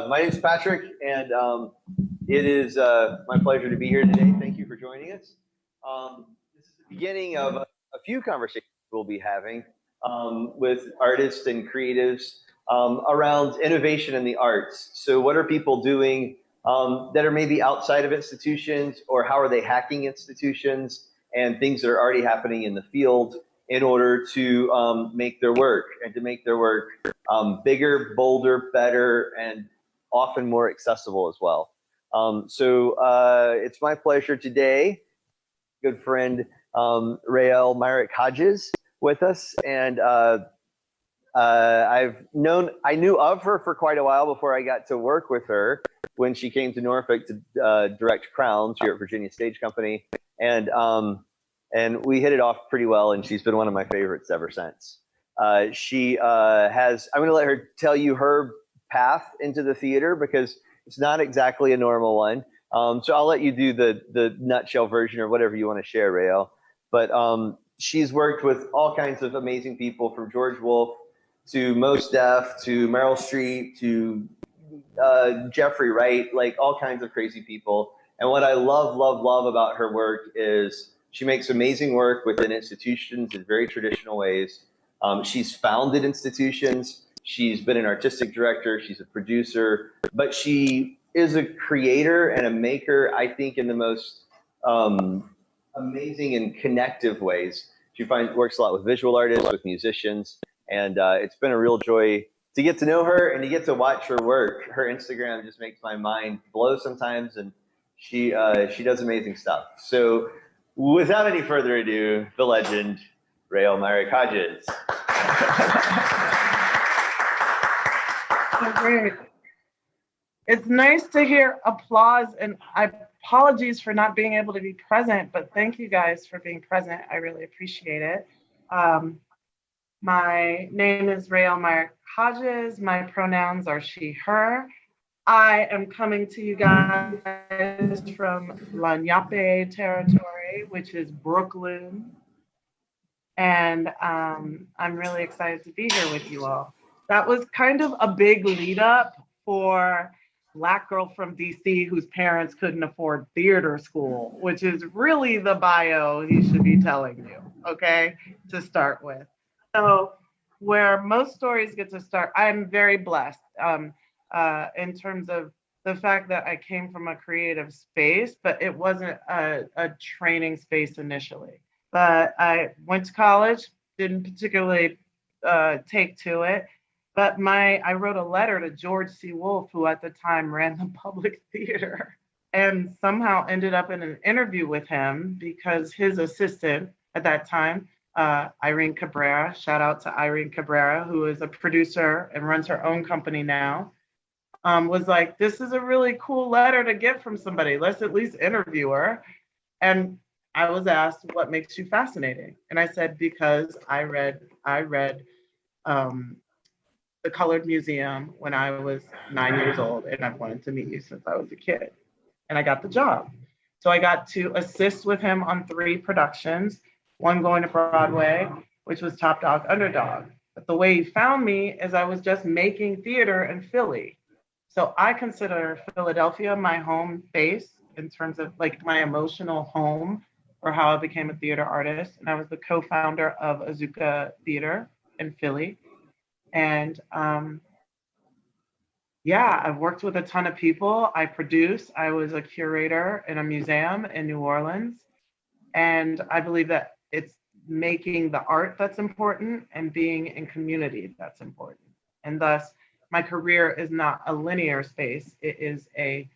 My name is Patrick, and it is my pleasure to be here today. Thank you for joining us. This is the beginning of a few conversations we'll be having with artists and creatives around innovation in the arts. So, what are people doing that are maybe outside of institutions, or how are they hacking institutions and things that are already happening in the field in order to make their work and to make their work bigger, bolder, better, and often more accessible as well. It's my pleasure today, good friend Raelle Myrick-Hodges with us, and I knew of her for quite a while before I got to work with her when she came to Norfolk to direct Crowns here at Virginia Stage Company, and we hit it off pretty well, and she's been one of my favorites ever since. I'm going to let her tell you her path into the theater because it's not exactly a normal one. So I'll let you do the nutshell version or whatever you want to share, Raelle. But she's worked with all kinds of amazing people, from George Wolfe to Mos Def to Meryl Streep to Jeffrey Wright, like all kinds of crazy people. And what I love about her work is she makes amazing work within institutions in very traditional ways. She's founded institutions. She's been an artistic director. She's a producer, but she is a creator and a maker, I think, in the most amazing and connective ways. She works a lot with visual artists, with musicians, and it's been a real joy to get to know her and to get to watch her work. Her Instagram just makes my mind blow sometimes, and she does amazing stuff. So without any further ado, the legend, Raelle Myrick-Hodges. So great. It's nice to hear applause, and apologies for not being able to be present, but thank you guys for being present. I really appreciate it. My name is Raelle Myrick-Hodges. My pronouns are she, her. I am coming to you guys from Lagnape territory, which is Brooklyn. And I'm really excited to be here with you all. That was kind of a big lead up for Black girl from DC whose parents couldn't afford theater school, which is really the bio he should be telling you, okay, to start with. So where most stories get to start, I'm very blessed in terms of the fact that I came from a creative space, but it wasn't a training space initially. But I went to college, didn't particularly take to it. But I wrote a letter to George C. Wolfe, who at the time ran the Public Theater, and somehow ended up in an interview with him because his assistant at that time, Irene Cabrera, shout out to Irene Cabrera, who is a producer and runs her own company now, was like, this is a really cool letter to get from somebody. Let's at least interview her. And I was asked, what makes you fascinating? And I said, because I read The Colored Museum when I was 9 years old, and I've wanted to meet you since I was a kid. And I got the job. So I got to assist with him on 3 productions, one going to Broadway, which was Top Dog, Underdog. But the way he found me is I was just making theater in Philly. So I consider Philadelphia my home base in terms of like my emotional home, or how I became a theater artist. And I was the co-founder of Azuka Theater in Philly. And I've worked with a ton of people. I produce. I was a curator in a museum in New Orleans. And I believe that it's making the art that's important and being in community that's important. And thus, my career is not a linear space. It is a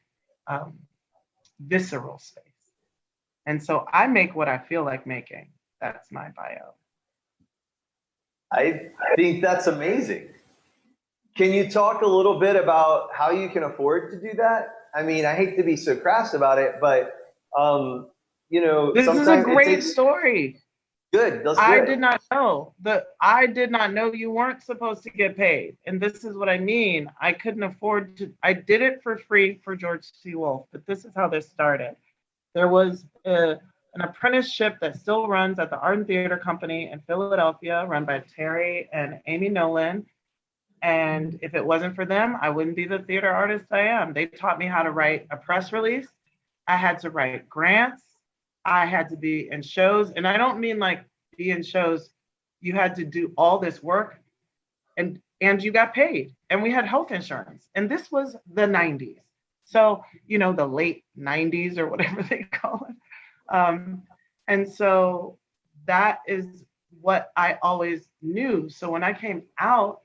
visceral space. And so I make what I feel like making. That's my bio. I think that's amazing. Can you talk a little bit about how you can afford to do that? I mean, I hate to be so crass about it, but this is a great story. Good. I did not know you weren't supposed to get paid. And this is what I mean. I couldn't afford to. I did it for free for George C. Wolfe, but this is how this started. There was an apprenticeship that still runs at the Art and Theater Company in Philadelphia, run by Terry and Amy Nolan. And if it wasn't for them, I wouldn't be the theater artist I am. They taught me how to write a press release. I had to write grants. I had to be in shows. And I don't mean like be in shows. You had to do all this work and you got paid. And we had health insurance. And this was the 90s. So, the late 90s or whatever they call it. And so that is what I always knew. So when I came out,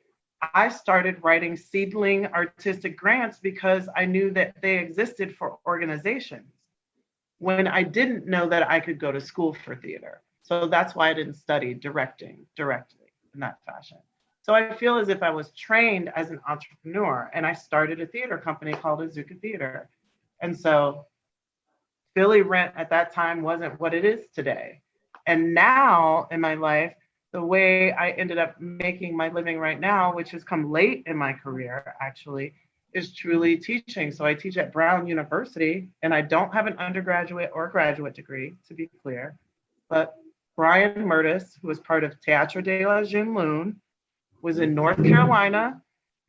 I started writing seedling artistic grants because I knew that they existed for organizations when I didn't know that I could go to school for theater. So that's why I didn't study directing directly in that fashion. So I feel as if I was trained as an entrepreneur, and I started a theater company called Azuka Theater. And so Philly rent at that time wasn't what it is today. And now in my life, the way I ended up making my living right now, which has come late in my career actually, is truly teaching. So I teach at Brown University, and I don't have an undergraduate or graduate degree, to be clear. But Brian Murtis, who was part of Teatro de la Jeune Lune, was in North Carolina,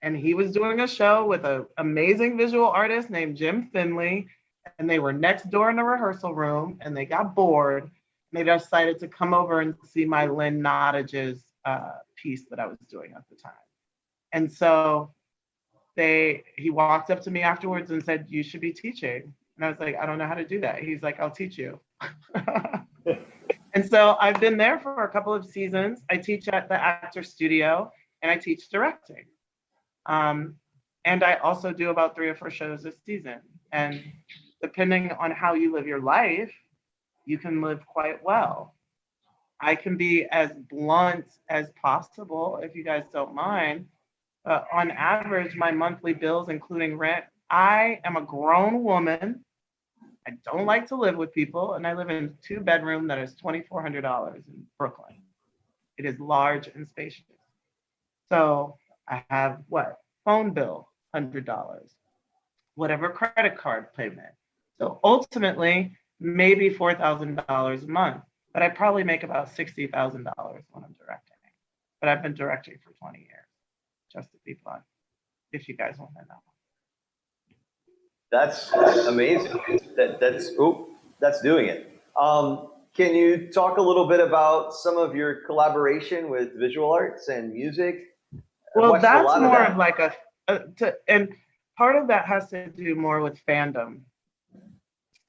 and he was doing a show with an amazing visual artist named Jim Finley, and they were next door in the rehearsal room, and they got bored. They decided to come over and see my Lynn Nottage's piece that I was doing at the time. And so he walked up to me afterwards and said, "You should be teaching." And I was like, "I don't know how to do that." He's like, "I'll teach you." And so I've been there for a couple of seasons. I teach at the Actor Studio, and I teach directing. And I also do about 3 or 4 shows a season. And depending on how you live your life, you can live quite well. I can be as blunt as possible, if you guys don't mind. On average, my monthly bills, including rent, I am a grown woman. I don't like to live with people, and I live in a 2-bedroom that is $2,400 in Brooklyn. It is large and spacious. So I have phone bill, $100, whatever credit card payment. So ultimately, maybe $4,000 a month, but I probably make about $60,000 when I'm directing. But I've been directing for 20 years, just to be blunt, if you guys want to know. That's amazing. That's doing it. Can you talk a little bit about some of your collaboration with visual arts and music? Well, that's more of like and part of that has to do more with fandom.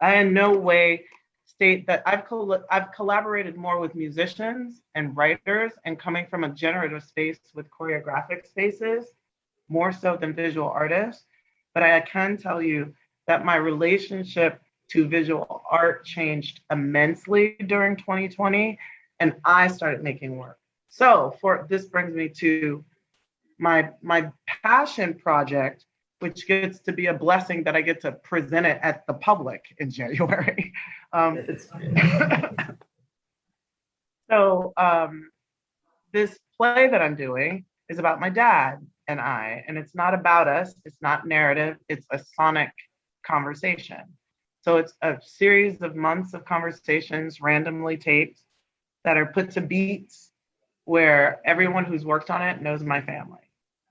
I in no way state that I've collaborated more with musicians and writers, and coming from a generative space with choreographic spaces, more so than visual artists. But I can tell you that my relationship to visual art changed immensely during 2020, and I started making work. So this brings me to my passion project, which gets to be a blessing that I get to present it at the public in January. So this play that I'm doing is about my dad and I, and it's not about us, it's not narrative, it's a sonic conversation. So it's a series of months of conversations randomly taped that are put to beats where everyone who's worked on it knows my family.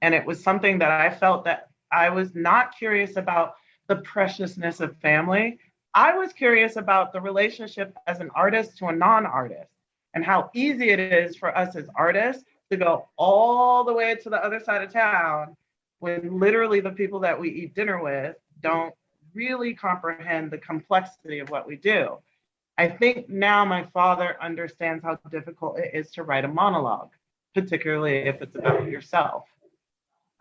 And it was something that I felt that I was not curious about the preciousness of family. I was curious about the relationship as an artist to a non-artist, and how easy it is for us as artists to go all the way to the other side of town when literally the people that we eat dinner with don't really comprehend the complexity of what we do. I think now my father understands how difficult it is to write a monologue, particularly if it's about yourself.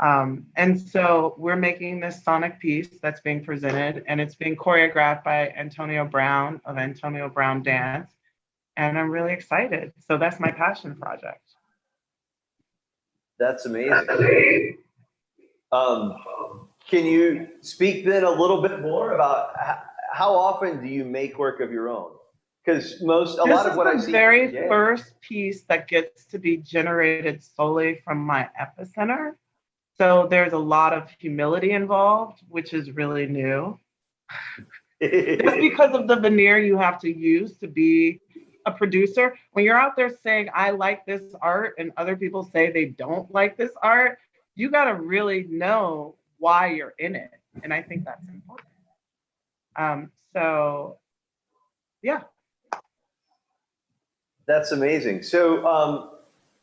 And so we're making this sonic piece that's being presented, and it's being choreographed by Antonio Brown of Antonio Brown Dance. And I'm really excited. So that's my passion project. That's amazing. Can you speak then a little bit more about how often do you make work of your own? Because a lot of what I see. This is the very first piece that gets to be generated solely from my epicenter. So there's a lot of humility involved, which is really new. Just because of the veneer you have to use to be a producer. When you're out there saying, I like this art, and other people say they don't like this art, you got to really know why you're in it. And I think that's important. So yeah. That's amazing. So,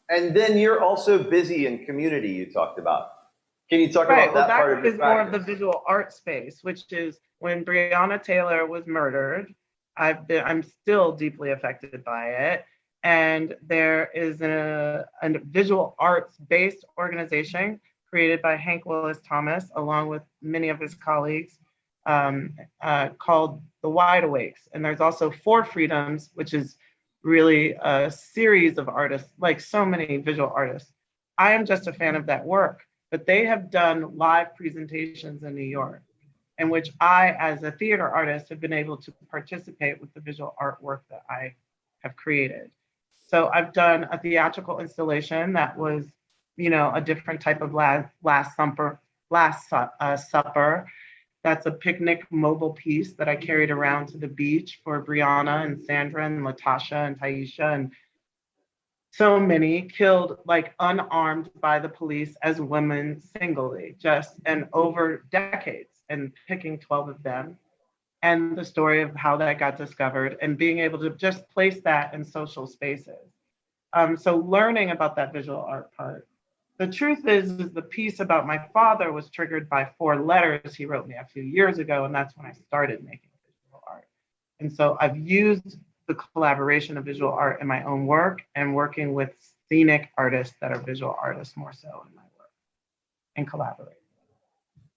and then you're also busy in community, you talked about. Can you talk Right. about Well, that part that of your is more of the practice? visual art space, which is when Breonna Taylor was murdered. I'm still deeply affected by it. And there is a visual arts based organization created by Hank Willis Thomas, along with many of his colleagues, called the Wide Awakes. And there's also Four Freedoms, which is really a series of artists, like so many visual artists. I am just a fan of that work, but they have done live presentations in New York, in which I, as a theater artist, have been able to participate with the visual artwork that I have created. So I've done a theatrical installation that was, a different type of Last Supper. That's a picnic mobile piece that I carried around to the beach for Brianna and Sandra and Latasha and Taisha and so many killed, like unarmed by the police as women singly, just and over decades, and picking 12 of them, and the story of how that got discovered and being able to just place that in social spaces. So learning about that visual art part. The truth is the piece about my father was triggered by 4 letters he wrote me a few years ago, and that's when I started making visual art. And so I've used the collaboration of visual art in my own work and working with scenic artists that are visual artists more so in my work and collaborate.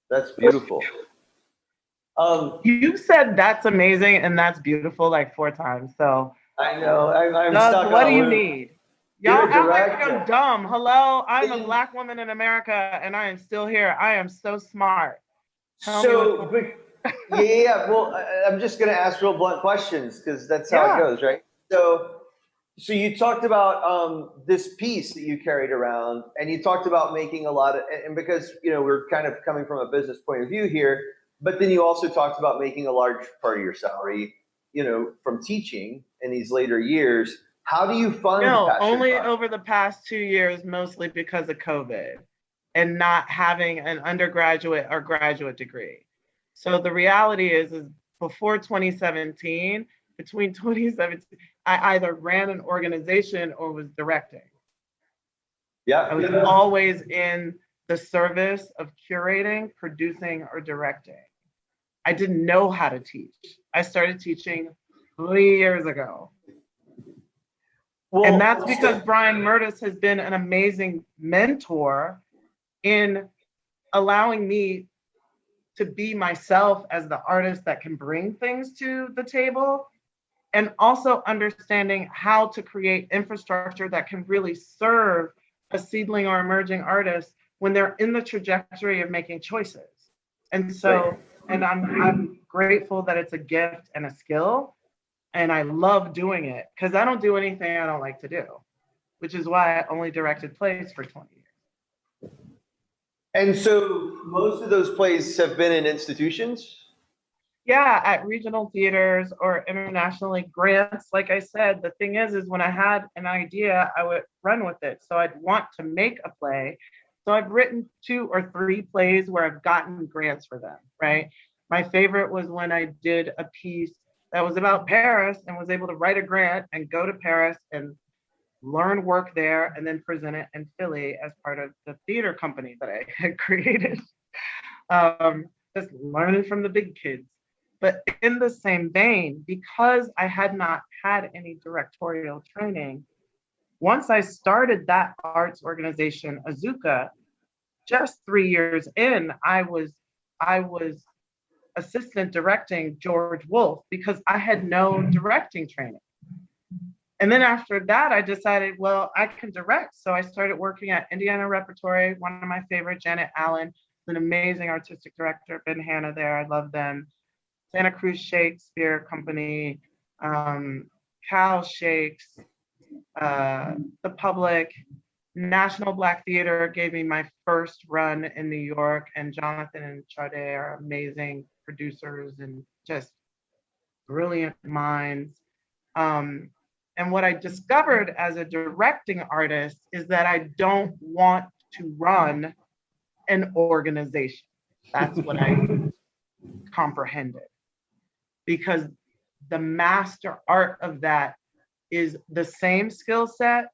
That's beautiful. You said that's amazing and that's beautiful like 4 times. So, I know. I'm Doug, stuck what do on you when need? you're Y'all a act like I'm director. dumb. Hello, I'm a Black woman in America and I am still here. I am so smart. Tell me what's So, going but, yeah. Well, I'm just going to ask real blunt questions because that's on. how it Yeah. goes, right? So you talked about this piece that you carried around, and you talked about making a lot of, and because we're kind of coming from a business point of view here, but then you also talked about making a large part of your salary, from teaching in these later years. How do you fund No, passion only projects? over the past 2 years, mostly because of COVID and not having an undergraduate or graduate degree. So the reality is before 2017, between 2017, I either ran an organization or was directing. I Yeah. was always in the service of curating, producing, or directing. I didn't know how to teach. I started teaching 3 years ago. And that's Well, because Brian Murtis has been an amazing mentor in allowing me to be myself as the artist that can bring things to the table, and also understanding how to create infrastructure that can really serve a seedling or emerging artist when they're in the trajectory of making choices. And great. so, and I'm grateful that it's a gift and a skill, and I love doing it because I don't do anything I don't like to do, which is why I only directed plays for 20 years. And so most of those plays have been in institutions. Yeah, at regional theaters or internationally, grants. Like I said, the thing is when I had an idea, I would run with it. So I'd want to make a play. So I've written 2 or 3 plays where I've gotten grants for them, right? My favorite was when I did a piece that was about Paris and was able to write a grant and go to Paris and learn work there and then present it in Philly as part of the theater company that I had created. Just learning from the big kids. But in the same vein, because I had not had any directorial training, once I started that arts organization, Azuka, just 3 years in, I was assistant directing George Wolfe because I had no directing training. And then after that, I decided, well, I can direct. So I started working at Indiana Repertory, one of my favorite, Janet Allen, an amazing artistic director, Ben Hanna there. I love them. Santa Cruz Shakespeare Company, Cal Shakes, the Public, National Black Theater gave me my first run in New York, and Jonathan and Sade are amazing producers and just brilliant minds. Um, and what I discovered as a directing artist is that I don't want to run an organization. That's what I comprehended. Because the master art of that is the same skill set,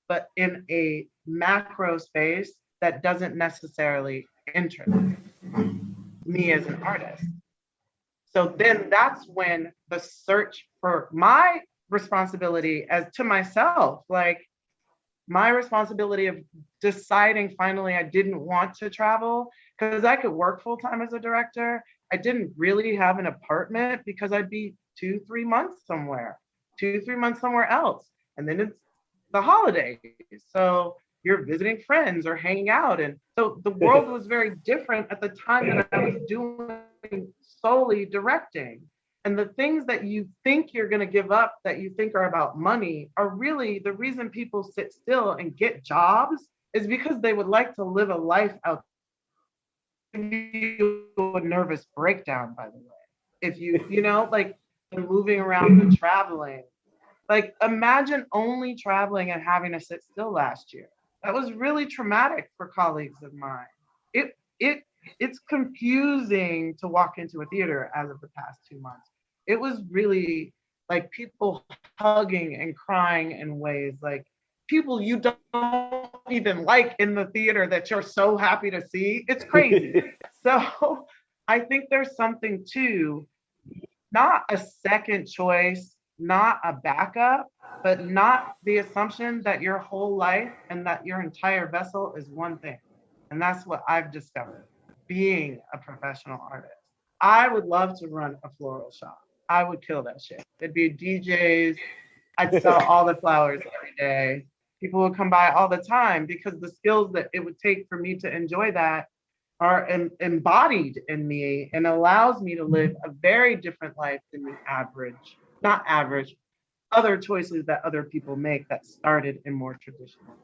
but in a macro space that doesn't necessarily interest me as an artist. So then that's when the search for my responsibility as to myself, like my responsibility of deciding finally I didn't want to travel because I could work full time as a director. I didn't really have an apartment because I'd be 2-3 months somewhere, 2-3 months somewhere else. And then it's the holidays. So you're visiting friends or hanging out. And so the world was very different at the time that I was doing solely directing. And the things that you think you're going to give up that you think are about money are really the reason people sit still and get jobs is because they would like to live a life out. You a nervous breakdown, by the way. If you know, like moving around and traveling, like imagine only traveling and having to sit still last year. That was really traumatic for colleagues of mine. It's confusing to walk into a theater as of the past 2 months. It was really like people hugging and crying in ways like people you don't even like in the theater that you're so happy to see. It's crazy. So I think there's something to not a second choice, not a backup, but not the assumption that your whole life and that your entire vessel is one thing. And that's what I've discovered being a professional artist. I would love to run a floral shop. I would kill that shit. It'd be DJs. I'd sell all the flowers every day. People would come by all the time because the skills that it would take for me to enjoy that are embodied in me and allows me to live a very different life than the average, not average, other choices that other people make that started in more traditional.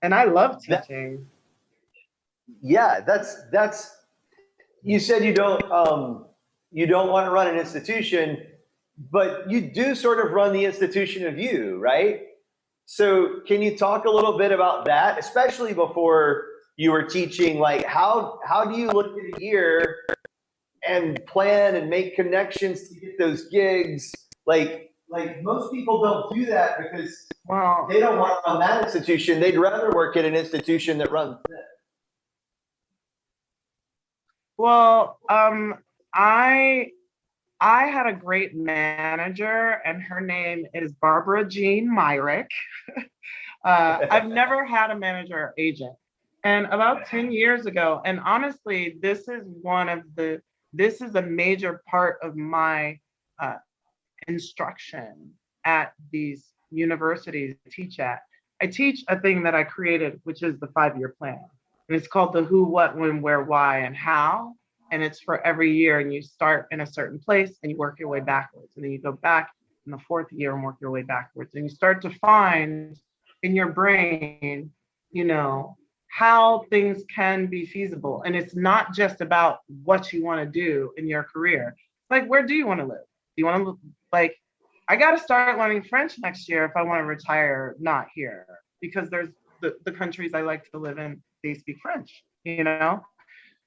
And I love teaching. Yeah, that's you said you don't want to run an institution, but you do sort of run the institution of you, right? So can you talk a little bit about that, especially before you were teaching? Like how do you look at a year and plan and make connections to get those gigs? Like most people don't do that because they don't want to run that institution. They'd rather work at an institution that runs this. Well, I had a great manager, and her name is Barbara Jean Myrick. I've never had a manager or agent. And about 10 years ago, and honestly, this is a major part of my instruction at these universities I teach at. I teach a thing that I created, which is the 5-year plan. And it's called the who, what, when, where, why, and how. And it's for every year. And you start in a certain place and you work your way backwards. And then you go back in the 4th year and work your way backwards. And you start to find in your brain, how things can be feasible. And it's not just about what you want to do in your career. Like, where do you want to live? Do you want to, like, I got to start learning French next year if I want to retire not here, because there's the countries I like to live in, they speak French,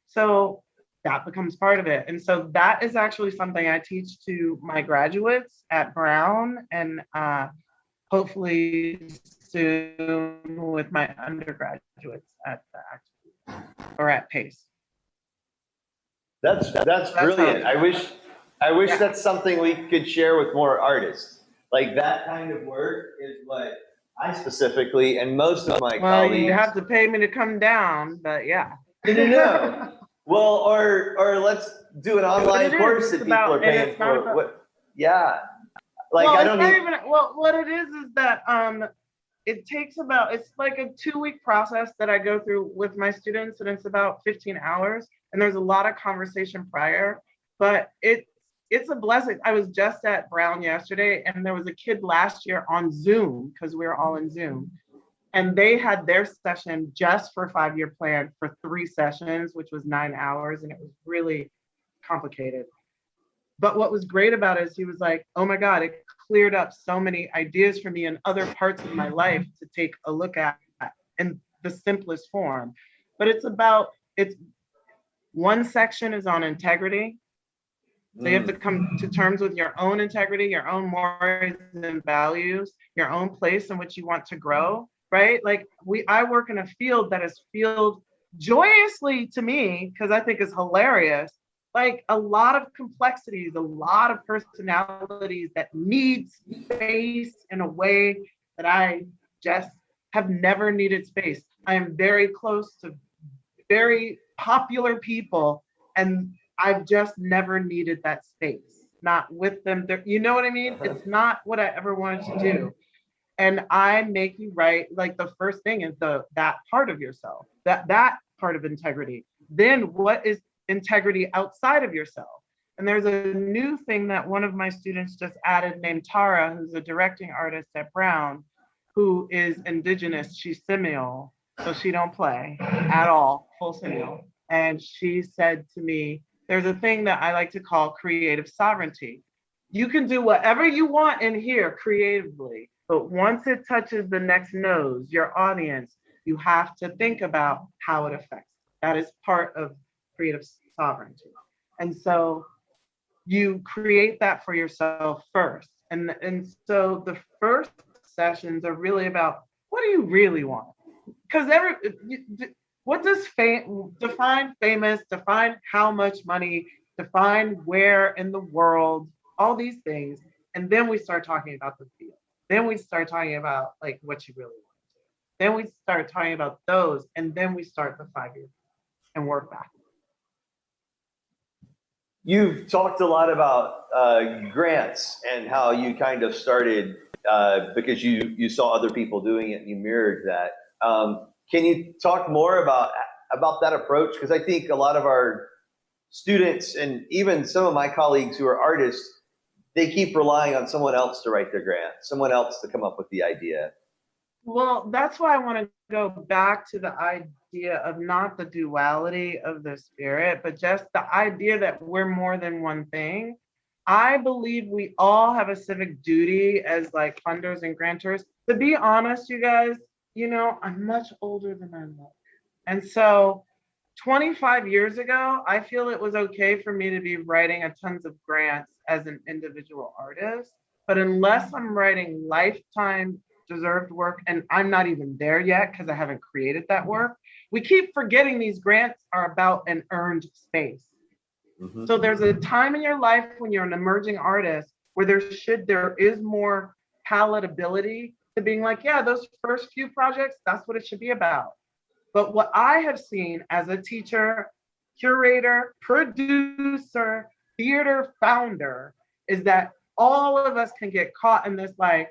So that becomes part of it. And so that is actually something I teach to my graduates at Brown and hopefully soon with my undergraduates at the or at Pace. That's brilliant. I wish that's something we could share with more artists. Like that kind of work is what I specifically and most of my colleagues. You have to pay me to come down, but yeah. No. Well, or let's do an online course that people are paying for. What? Yeah. Like I don't even. Well, what it is that it takes it's like a 2-week process that I go through with my students, and it's about 15 hours, and there's a lot of conversation prior, but it's a blessing. I was just at Brown yesterday, and there was a kid last year on Zoom because we were all in Zoom. And they had their session just for 5-year plan for 3 sessions, which was 9 hours. And it was really complicated. But what was great about it is he was like, oh my God, it cleared up so many ideas for me in other parts of my life to take a look at in the simplest form. but it's one section is on integrity. So you have to come to terms with your own integrity, your own morals and values, your own place in which you want to grow, right? Like I work in a field that is filled joyously to me, because I think it's hilarious, like a lot of complexities, a lot of personalities that need space in a way that I just have never needed space. I am very close to very popular people, and I've just never needed that space. Not with them. You know what I mean? It's not what I ever wanted to do. And I make you right. Like the first thing is that part of yourself, that part of integrity. Then what is integrity outside of yourself? And there's a new thing that one of my students just added named Tara, who's a directing artist at Brown, who is indigenous. She's Seminole, so she don't play at all, full Seminole. And she said to me, there's a thing that I like to call creative sovereignty. You can do whatever you want in here creatively, but once it touches the next nose, your audience, you have to think about how it affects. That is part of creative sovereignty. And so you create that for yourself first. And so the first sessions are really about, what do you really want? Because what does define famous, define how much money, define where in the world, all these things. And then we start talking about the field. Then we start talking about like what you really want to do. Then we start talking about those, and then we start the 5-year and work back. You've talked a lot about grants and how you kind of started because you saw other people doing it and you mirrored that. Can you talk more about that approach? Because I think a lot of our students and even some of my colleagues who are artists, they keep relying on someone else to write their grant, someone else to come up with the idea. Well, that's why I want to go back to the idea of not the duality of the spirit, but just the idea that we're more than one thing. I believe we all have a civic duty as like funders and grantors. To be honest, you guys, you know, I'm much older than I look. And so 25 years ago, I feel it was okay for me to be writing a tons of grants as an individual artist. But unless I'm writing lifetime deserved work, and I'm not even there yet because I haven't created that work, we keep forgetting these grants are about an earned space. Mm-hmm. So there's a time in your life when you're an emerging artist where there is more palatability to being like, yeah, those first few projects, that's what it should be about. But what I have seen as a teacher, curator, producer, theater founder is that all of us can get caught in this like,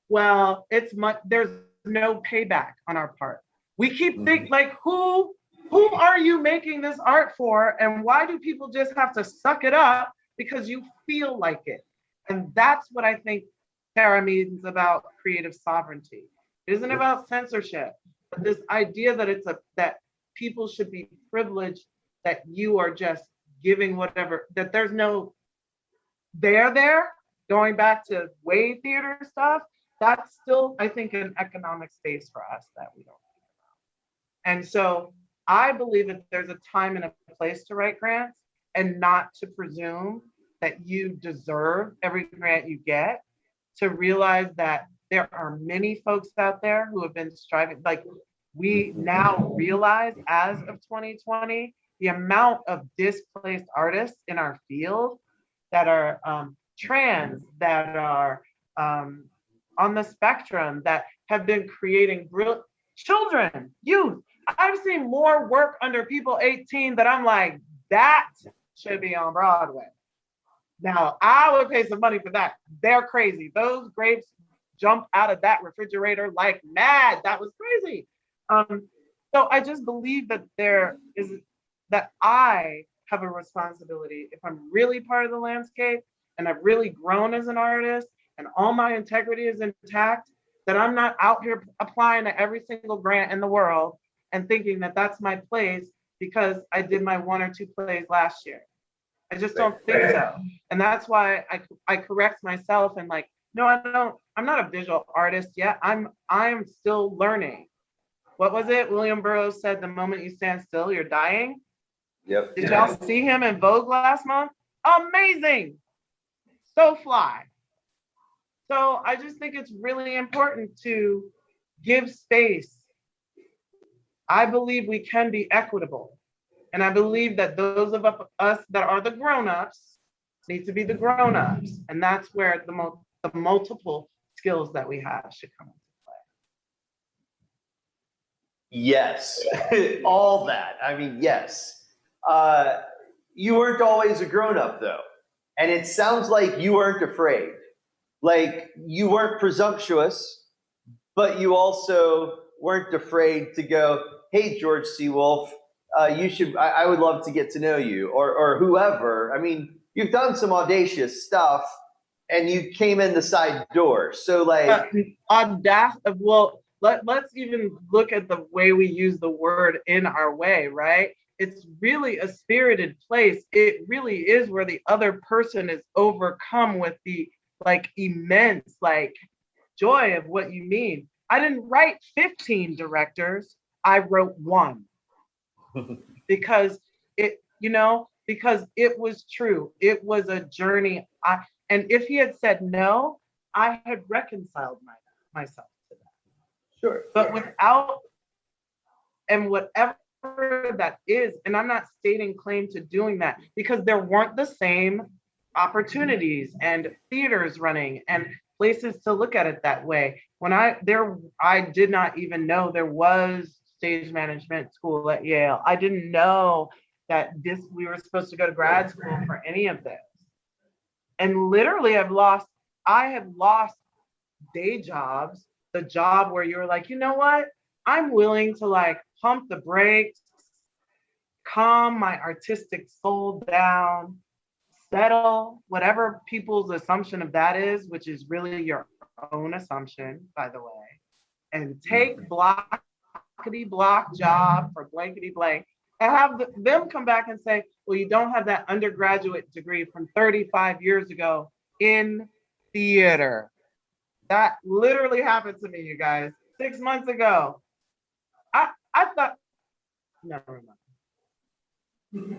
well, there's no payback on our part. We keep thinking like, who are you making this art for? And why do people just have to suck it up because you feel like it? And that's what I think Tara means about creative sovereignty. It isn't about censorship, but this idea that that people should be privileged, that you are just giving whatever, that there's no there, going back to Wave theater stuff. That's still, I think, an economic space for us that we don't think about. And so I believe that there's a time and a place to write grants, and not to presume that you deserve every grant you get, to realize that there are many folks out there who have been striving. Like, we now realize as of 2020, the amount of displaced artists in our field that are trans, that are on the spectrum, that have been creating children, youth. I've seen more work under people 18 that I'm like, that should be on Broadway. Now, I would pay some money for that. They're crazy. Those grapes jump out of that refrigerator like mad. That was crazy. So I just believe that I have a responsibility, if I'm really part of the landscape and I've really grown as an artist and all my integrity is intact, that I'm not out here applying to every single grant in the world and thinking that that's my place because I did my 1 or 2 plays last year. I just don't think so. And that's why I correct myself and like, no, I'm not a visual artist yet. I am still learning. what was it? William Burroughs said, the moment you stand still, you're dying. Yep. Did y'all see him in Vogue last month? Amazing. So fly. So I just think it's really important to give space. I believe we can be equitable. And I believe that those of us that are the grown-ups need to be the grown-ups. And that's where the multiple skills that we have should come into play. Yes, all that. I mean, yes. You weren't always a grown-up, though. And it sounds like you weren't afraid. Like, you weren't presumptuous, but you also weren't afraid to go, hey, George C. Wolfe, I would love to get to know you, or whoever. I mean, you've done some audacious stuff, and you came in the side door. So, like, well, let's even look at the way we use the word in our way, right? It's really a spirited place. It really is where the other person is overcome with the like immense like joy of what you mean. I didn't write 15 directors. I wrote one because because it was true. It was a journey. And if he had said no, I had reconciled myself to that. Sure. But without, and whatever that is, and I'm not stating claim to doing that because there weren't the same opportunities and theaters running and places to look at it that way. I did not even know there was stage management school at Yale. I didn't know that we were supposed to go to grad school for any of this. And literally I have lost day jobs, the job where you're like, you know what? I'm willing to like pump the brakes, calm my artistic soul down, settle whatever people's assumption of that is, which is really your own assumption, by the way, and take blockety block job for blankety blank and have them come back and say, well, you don't have that undergraduate degree from 35 years ago in theater. That literally happened to me, you guys, 6 months ago. I thought, never mind.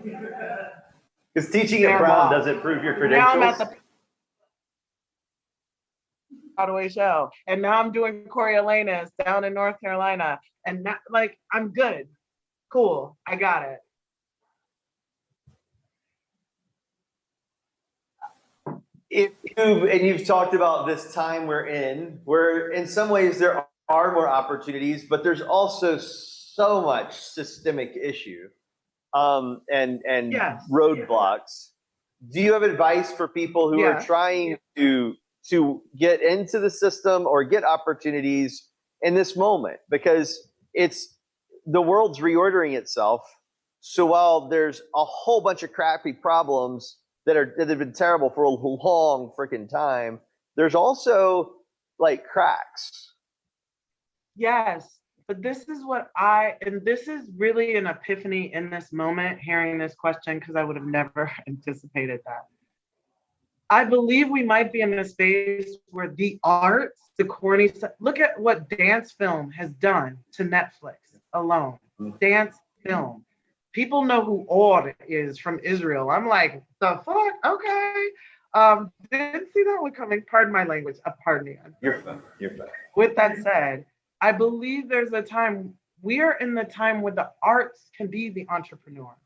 Because teaching at Brown doesn't prove your credentials. Now I'm at the Broadway show, and now I'm doing Coriolanus down in North Carolina, and now, like, I'm good. Cool, I got it. You've talked about this time we're in, where in some ways there are more opportunities, but there's also so much systemic issue and yes. roadblocks. Do you have advice for people who are trying to get into the system or get opportunities in this moment? Because the world's reordering itself. So while there's a whole bunch of crappy problems that have been terrible for a long freaking time, there's also like cracks. Yes. But this is this is really an epiphany in this moment, hearing this question, because I would have never anticipated that. I believe we might be in a space where the arts, the corny stuff, look at what dance film has done to Netflix alone. Dance film. People know who Or is from Israel. I'm like, the fuck? Okay. Didn't see that one coming. Pardon my language. Pardon me. You're fine. With that said, I believe we are in the time where the arts can be the entrepreneur.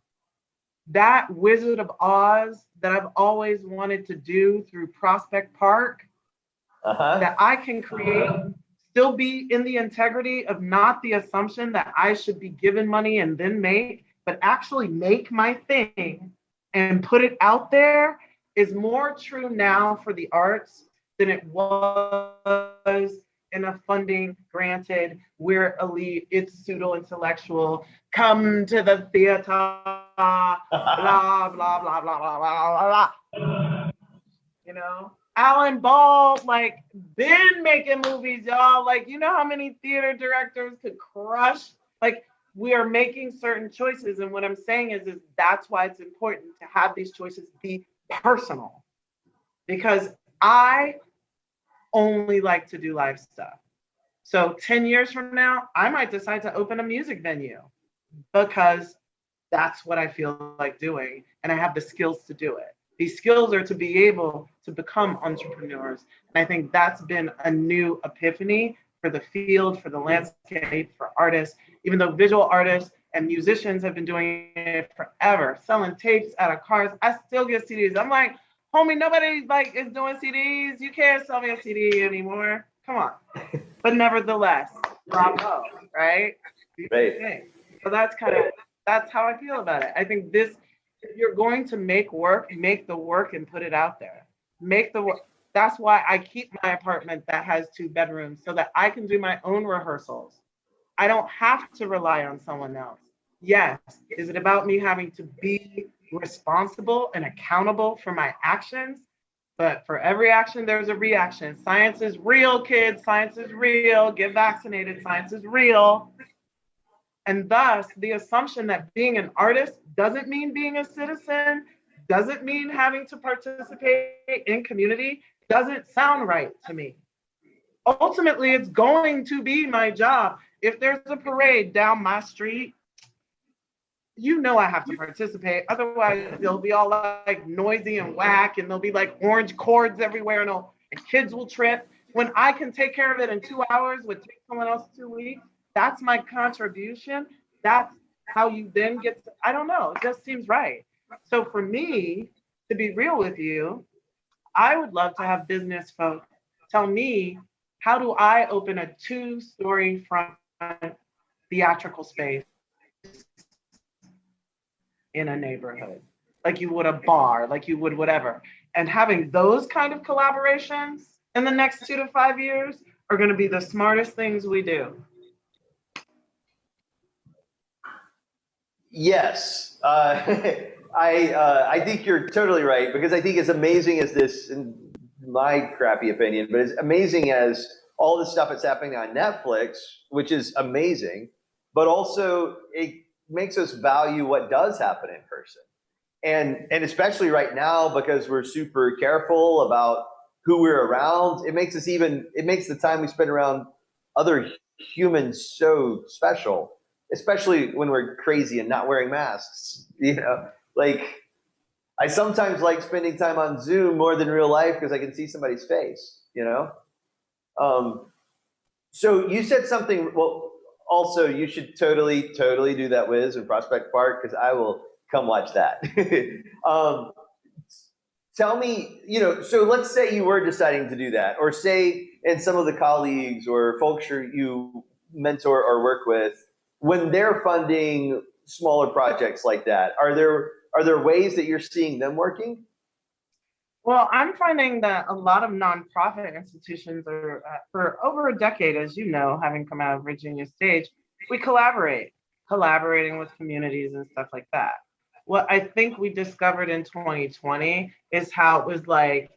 That Wizard of Oz that I've always wanted to do through Prospect Park, that I can create, still be in the integrity of not the assumption that I should be given money and then make, but actually make my thing and put it out there, is more true now for the arts than it was in a funding granted, we're elite, it's pseudo-intellectual, come to the theater, blah, blah, blah, blah, blah, blah, blah. You know? Alan Ball, like, been making movies, y'all. Like, you know how many theater directors could crush? Like, we are making certain choices. And what I'm saying is that's why it's important to have these choices be personal. Because I only like to do live stuff. So 10 years from now, I might decide to open a music venue because that's what I feel like doing. And I have the skills to do it. These skills are to be able to become entrepreneurs. And I think that's been a new epiphany for the field, for the landscape, for artists, even though visual artists and musicians have been doing it forever, selling tapes out of cars. I still get CDs. I'm like, homie, nobody like is doing CDs. You can't sell me a CD anymore. Come on. But nevertheless, bravo, right? Right. So that's how I feel about it. I think this, if you're going to make work, make the work and put it out there. Make the work. That's why I keep my apartment that has 2 bedrooms so that I can do my own rehearsals. I don't have to rely on someone else. Yes, is it about me having to be responsible and accountable for my actions? But for every action, there's a reaction. Science is real, kids. Science is real. Get vaccinated. Science is real. And thus, the assumption that being an artist doesn't mean being a citizen, doesn't mean having to participate in community, doesn't sound right to me. Ultimately, it's going to be my job. If there's a parade down my street, you know I have to participate. Otherwise, they'll be all like noisy and whack, and there'll be like orange cords everywhere, and kids will trip. When I can take care of it in 2 hours, would take someone else 2 weeks. That's my contribution. That's how you then get to, I don't know, it just seems right. So for me, to be real with you, I would love to have business folks tell me, how do I open a 2-story front theatrical space in a neighborhood, like you would a bar, like you would whatever. And having those kind of collaborations in the next 2 to 5 years are going to be the smartest things we do. Yes, I think you're totally right, because I think as amazing as this, in my crappy opinion, but as amazing as all the stuff that's happening on Netflix, which is amazing, but also it makes us value what does happen in person. And especially right now, because we're super careful about who we're around, it makes the time we spend around other humans so special, especially when we're crazy and not wearing masks. Like, I sometimes like spending time on Zoom more than real life because I can see somebody's face. So you said something, well, also you should totally do that Wiz in Prospect Park, because I will come watch that. Tell me, so let's say you were deciding to do that, or say, and some of the colleagues or folks you mentor or work with, when they're funding smaller projects like that, are there ways that you're seeing them working? Well, I'm finding that a lot of nonprofit institutions are, for over a decade, as you know, having come out of Virginia Stage, we collaborating with communities and stuff like that. What I think we discovered in 2020 is how it was like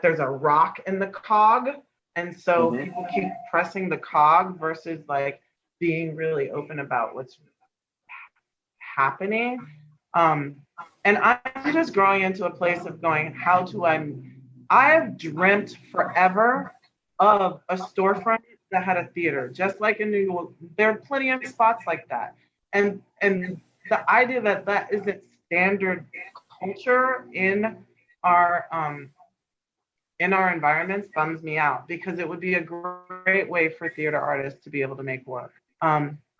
there's a rock in the cog. And so people keep pressing the cog versus like being really open about what's happening. And I'm just growing into a place of going, I've dreamt forever of a storefront that had a theater, just like in New York. There are plenty of spots like that. And the idea that that isn't standard culture in our environments bums me out, because it would be a great way for theater artists to be able to make work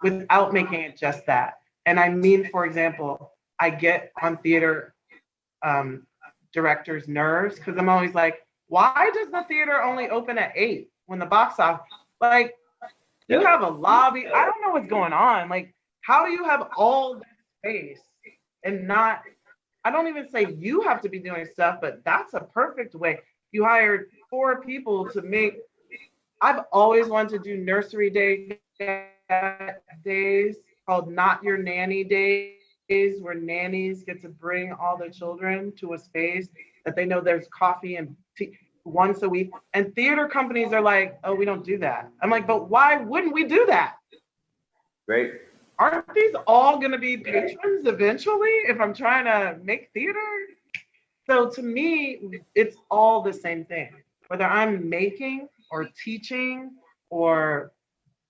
without making it just that. And I mean, for example, I get on theater directors' nerves, because I'm always like, why does the theater only open at 8 when the box office, like, you have a lobby? I don't know what's going on. Like, how do you have all this space and not, I don't even say you have to be doing stuff, but that's a perfect way. You hired 4 people to make, I've always wanted to do nursery days called Not Your Nanny Days, where nannies get to bring all their children to a space that they know there's coffee and tea once a week. And theater companies are like, oh, we don't do that. I'm like, but why wouldn't we do that? Right. Aren't these all going to be patrons eventually if I'm trying to make theater? So to me, it's all the same thing. Whether I'm making or teaching or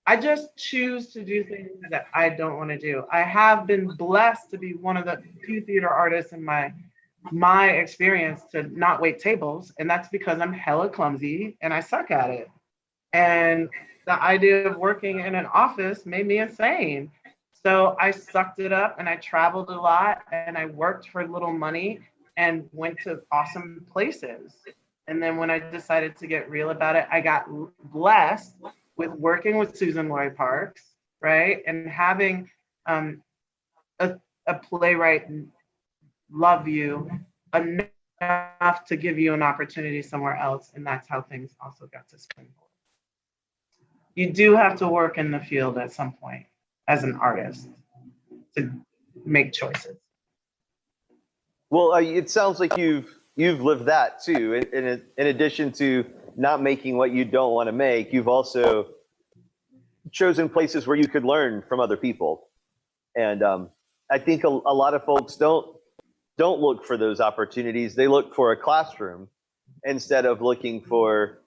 I just choose to do things that I don't want to do. I have been blessed to be one of the few theater artists in my experience to not wait tables, and that's because I'm hella clumsy and I suck at it. And the idea of working in an office made me insane. So I sucked it up and I traveled a lot and I worked for little money and went to awesome places. And then when I decided to get real about it, I got blessed with working with Susan Lloyd Parks, right? And having um, a playwright love you enough to give you an opportunity somewhere else. And that's how things also got to springboard. You do have to work in the field at some point as an artist to make choices. Well, it sounds like you've lived that too. In addition to not making what you don't want to make, you've also chosen places where you could learn from other people. And I think a lot of folks don't look for those opportunities. They look for a classroom instead of looking for.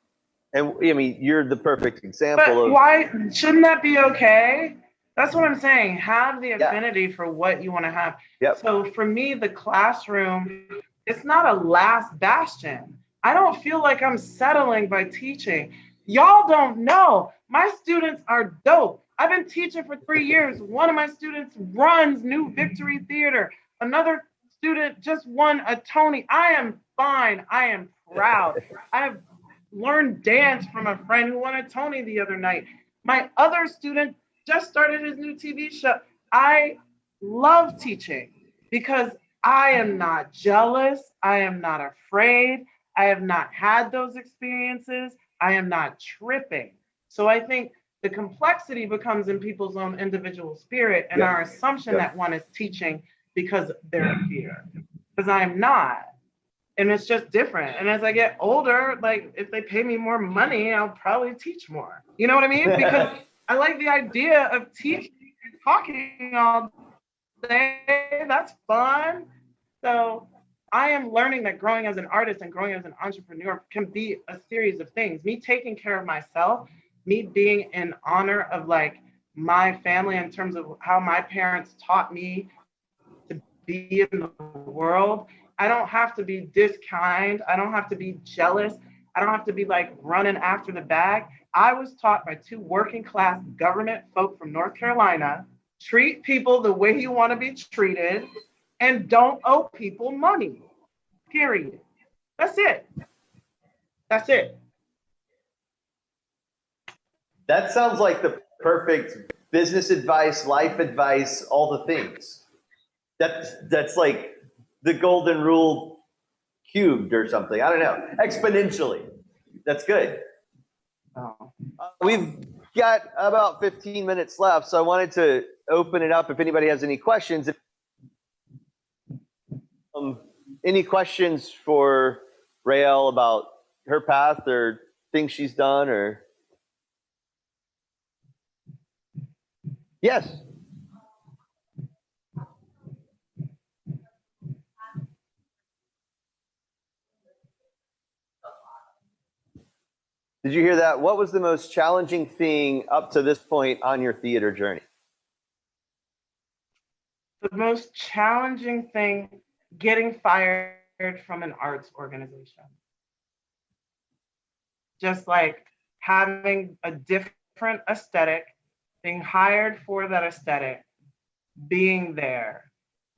And I mean, you're the perfect example of. Why shouldn't that be okay? That's what I'm saying. Have the affinity for what you want to have. Yep. So for me, the classroom, it's not a last bastion. I don't feel like I'm settling by teaching. Y'all don't know. My students are dope. I've been teaching for 3 years. One of my students runs New Victory Theater. Another student just won a Tony. I am fine. I am proud. I've learned dance from a friend who won a Tony the other night. My other student just started his new TV show. I love teaching because I am not jealous. I am not afraid. I have not had those experiences. I am not tripping. So I think the complexity becomes in people's own individual spirit and our assumption that one is teaching because they're a fear. Because I am not. And it's just different. And as I get older, like if they pay me more money, I'll probably teach more. You know what I mean? Because I like the idea of teaching and talking all day. That's fun. So I am learning that growing as an artist and growing as an entrepreneur can be a series of things. Me taking care of myself, me being in honor of like my family in terms of how my parents taught me to be in the world. I don't have to be kind. I don't have to be jealous. I don't have to be like running after the bag. I was taught by 2 working class government folk from North Carolina, treat people the way you want to be treated and don't owe people money, period. That's it. That's it. That sounds like the perfect business advice, life advice, all the things. That's like the golden rule cubed or something. I don't know. Exponentially. That's good. Oh. We've got about 15 minutes left, so I wanted to open it up if anybody has any questions. Any questions for Raelle about her path or things she's done or? Yes. Did you hear that? What was the most challenging thing up to this point on your theater journey? The most challenging thing, getting fired from an arts organization. Just like having a different aesthetic, being hired for that aesthetic, being there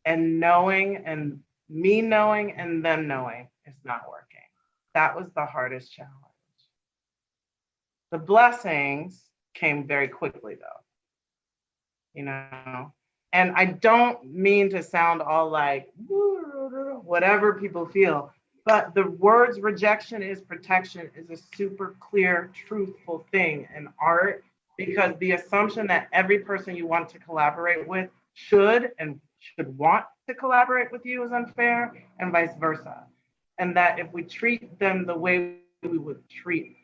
and knowing and me knowing and them knowing it's not working. That was the hardest challenge. The blessings came very quickly though, you know, and I don't mean to sound all like whatever people feel, but the words rejection is protection is a super clear, truthful thing in art, because the assumption that every person you want to collaborate with should want to collaborate with you is unfair, and vice versa. And that if we treat them the way we would treat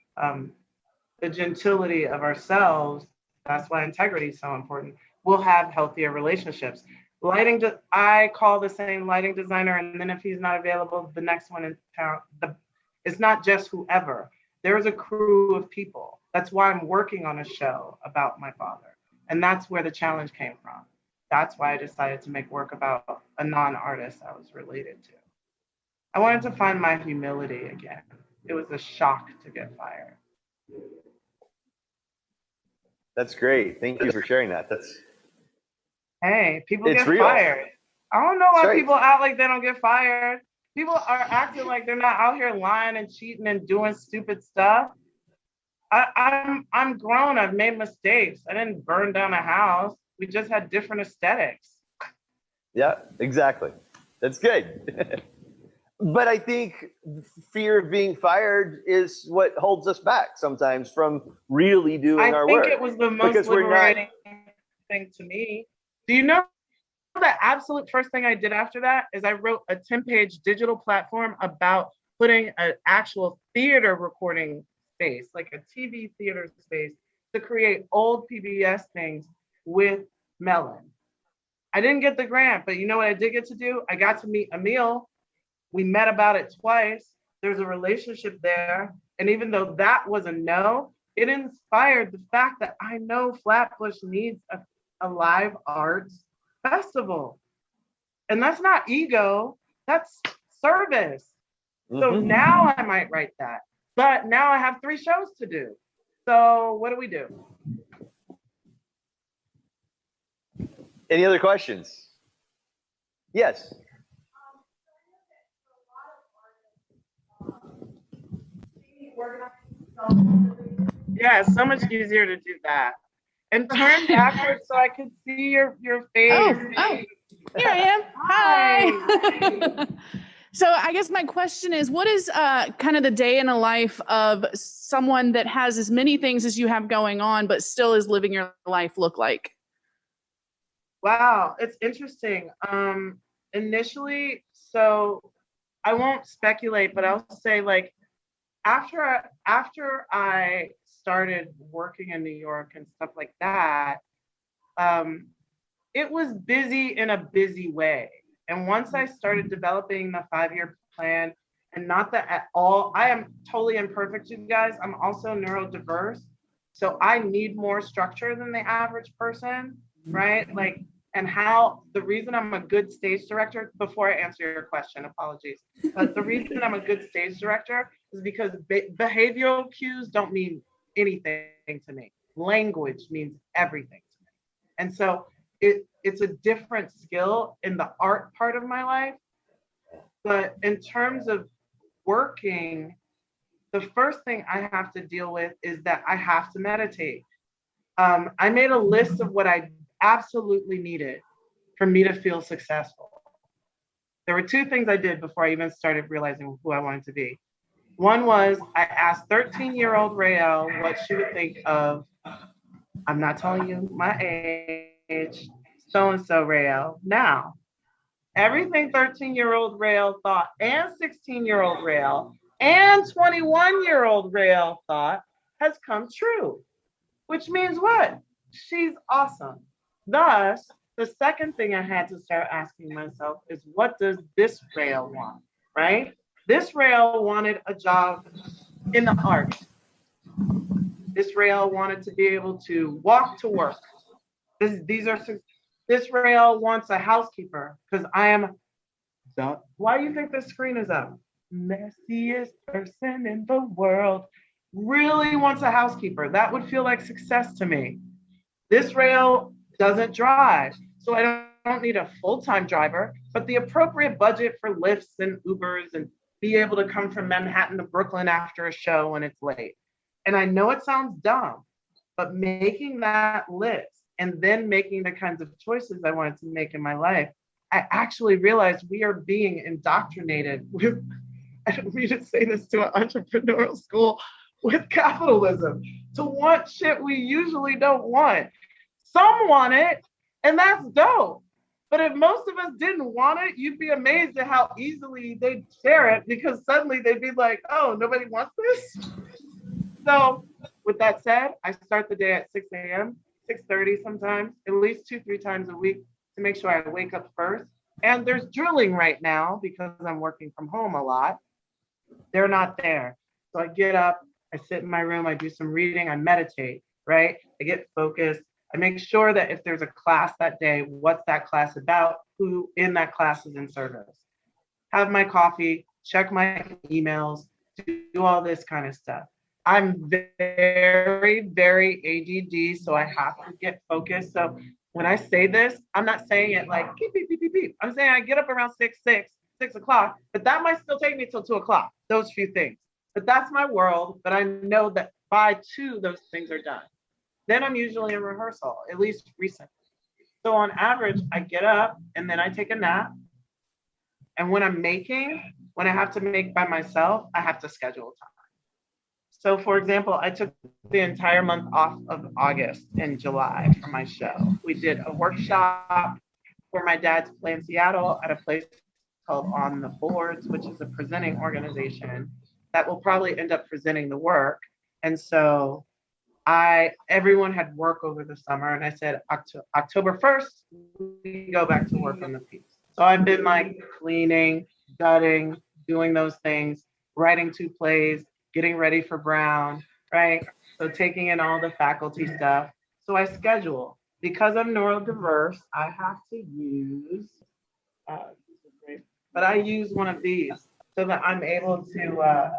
the gentility of ourselves, that's why integrity is so important, we'll have healthier relationships. I call the same lighting designer, and then if he's not available, the next one in town, it's not just whoever. there's a crew of people. That's why I'm working on a show about my father. And that's where the challenge came from. That's why I decided to make work about a non-artist I was related to. I wanted to find my humility again. It was a shock to get fired. That's great. Thank you for sharing that. Hey, people It's get real. fired. I don't know why Sorry. people act like they don't get fired. People are acting like they're not out here lying and cheating and doing stupid stuff. I'm grown. I've made mistakes. I didn't burn down a house. We just had different aesthetics. Yeah, exactly. That's good. But I think fear of being fired is what holds us back sometimes from really doing our work. I think it was the most because we're liberating thing to me. Do you know the absolute first thing I did after that is I wrote a 10-page digital platform about putting an actual theater recording space, like a TV theater space, to create old PBS things with Mellon. I didn't get the grant, but you know what I did get to do? I got to meet Emil. We met about it twice. There's a relationship there. And even though that was a no, it inspired the fact that I know Flatbush needs a live arts festival. And that's not ego, that's service. So now I might write that. But now I have 3 shows to do. So what do we do? Any other questions? Yes. Yeah, it's so much easier to do that. And turn backwards so I could see your face. Oh, here I am. Hi. So I guess my question is, what is kind of the day in a life of someone that has as many things as you have going on, but still is living your life look like? Wow, it's interesting. Initially, so I won't speculate, but I'll say like after I started working in New York and stuff like that, it was busy in a busy way. And once I started developing the 5-year plan, and not that at all, I am totally imperfect, you guys. I'm also neurodiverse. So I need more structure than the average person, right? Like, and how the reason I'm a good stage director, before I answer your question, apologies, but the reason I'm a good stage director is because behavioral cues don't mean anything to me. Language means everything to me. And so it's a different skill in the art part of my life. But in terms of working, the first thing I have to deal with is that I have to meditate. I made a list of what I absolutely needed for me to feel successful. There were 2 things I did before I even started realizing who I wanted to be. One was I asked 13-year-old Raelle what she would think of, I'm not telling you my age, so-and-so Raelle. Now, everything 13-year-old Raelle thought and 16-year-old Raelle and 21-year-old Raelle thought has come true, which means what? She's awesome. Thus, the second thing I had to start asking myself is, what does this Raelle want, right? This Raelle wanted a job in the arts. This Raelle wanted to be able to walk to work. This Raelle wants a housekeeper because I am why do you think this screen is up? Messiest person in the world really wants a housekeeper. That would feel like success to me. This Raelle doesn't drive, so I don't need a full-time driver, but the appropriate budget for Lyfts and Ubers and be able to come from Manhattan to Brooklyn after a show when it's late. And I know it sounds dumb, but making that list and then making the kinds of choices I wanted to make in my life, I actually realized we are being indoctrinated with, I don't mean to say this to an entrepreneurial school, with capitalism, to want shit we usually don't want. Some want it, and that's dope. But if most of us didn't want it, you'd be amazed at how easily they'd share it, because suddenly they'd be like, oh, nobody wants this? So with that said, I start the day at 6 a.m., 6:30 sometimes, at least 2-3 times a week to make sure I wake up first. And there's drilling right now because I'm working from home a lot. They're not there. So I get up, I sit in my room, I do some reading, I meditate, right? I get focused. I make sure that if there's a class that day, what's that class about? Who in that class is in service? Have my coffee, check my emails, do all this kind of stuff. I'm very, very ADD, so I have to get focused. So when I say this, I'm not saying it like beep, beep, beep, beep, beep. I'm saying I get up around 6 o'clock, but that might still take me till 2 o'clock, those few things. But that's my world, but I know that by 2, those things are done. Then I'm usually in rehearsal, at least recently. So on average, I get up and then I take a nap. And when I'm making, when I have to make by myself, I have to schedule time. So for example, I took the entire month off of August and July for my show. We did a workshop for my dad's play in Seattle at a place called On the Boards, which is a presenting organization that will probably end up presenting the work. And so everyone had work over the summer, and I said, October 1st, we go back to work on the piece. So I've been like cleaning, gutting, doing those things, writing 2 plays, getting ready for Brown, right? So taking in all the faculty stuff. So I schedule. Because I'm neurodiverse, I have to use, but I use one of these so that I'm able to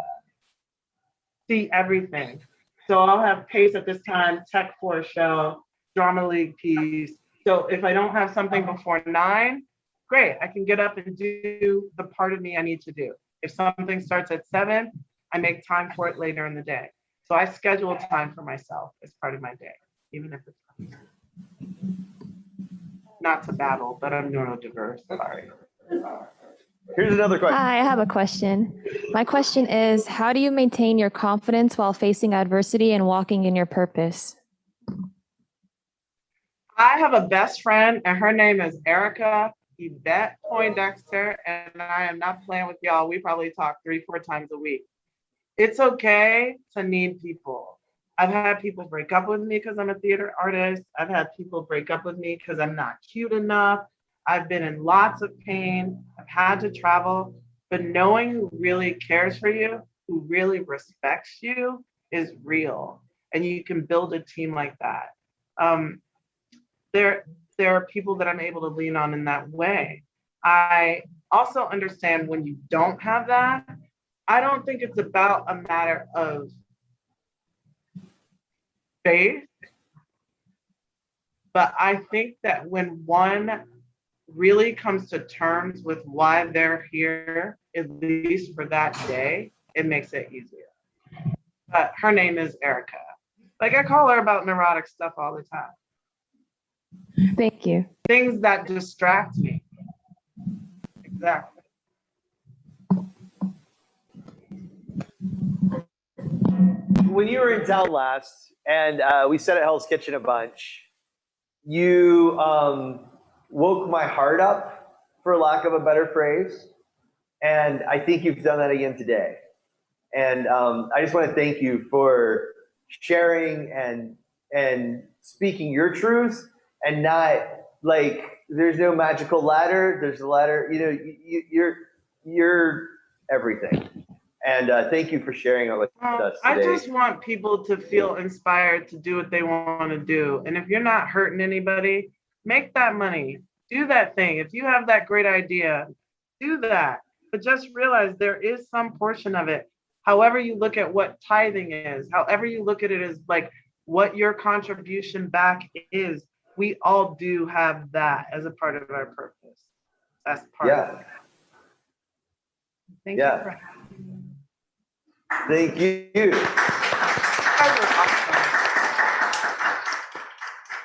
see everything. So I'll have pace at this time, tech for a show, drama league piece. So if I don't have something before 9, great, I can get up and do the part of me I need to do. If something starts at 7, I make time for it later in the day. So I schedule time for myself as part of my day, even if it's not to babble, but I'm neurodiverse, sorry. Here's another question. Hi, I have a question. My question is, how do you maintain your confidence while facing adversity and walking in your purpose? I have a best friend, and her name is Erica Yvette Poindexter, and I am not playing with y'all. We probably talk 3-4 times a week. It's okay to need people. I've had people break up with me because I'm a theater artist. I've had people break up with me because I'm not cute enough. I've been in lots of pain. I've had to travel, but knowing who really cares for you, who really respects you is real. And you can build a team like that. There are people that I'm able to lean on in that way. I also understand when you don't have that, I don't think it's about a matter of faith, but I think that when one really comes to terms with why they're here, at least for that day, it makes it easier. But her name is Erica. Like I call her about neurotic stuff all the time. Thank you. Things that distract me. Exactly. When you were in town last, and we sat at Hell's Kitchen a bunch, you woke my heart up, for lack of a better phrase. And I think you've done that again today. And I just want to thank you for sharing and speaking your truth, and not like there's no magical ladder. There's a ladder. You know, you're everything. And thank you for sharing it with us today. I just want people to feel inspired to do what they want to do. And if you're not hurting anybody, make that money. Do that thing. If you have that great idea, do that. But just realize there is some portion of it. However you look at what tithing is, however you look at it as like what your contribution back is, we all do have that as a part of our purpose. That's part of it. Thank you for having me. Thank you.